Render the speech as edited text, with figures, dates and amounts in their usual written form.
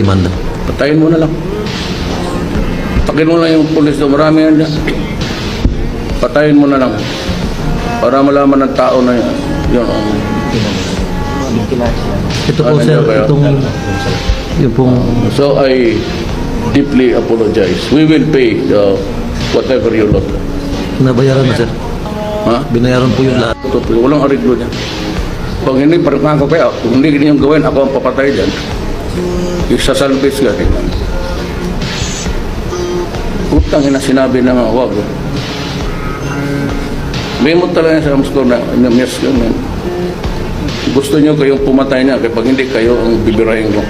Demanda. Patayin mo na lang. Patayin mo lang yung pulis doon. Marami yan dyan. Patayin mo na lang. Para malaman ng tao na yun. Ito po sir, itong yung pong So I deeply apologize. We will pay whatever you lot. nabayaran na sir. Ha? Binayaran po yung lahat. Totoo, walang ariglo niya. Pag hindi, parang ako kaya, kung hindi niyong gawin, ako ang papatay dyan. Isasalbis ka. Utang na sinabi na nga, wag. May mo talaga sa Amsco na miss ka. Gusto niyo kayong pumatay niya, kapag hindi kayo ang bibirahin ko.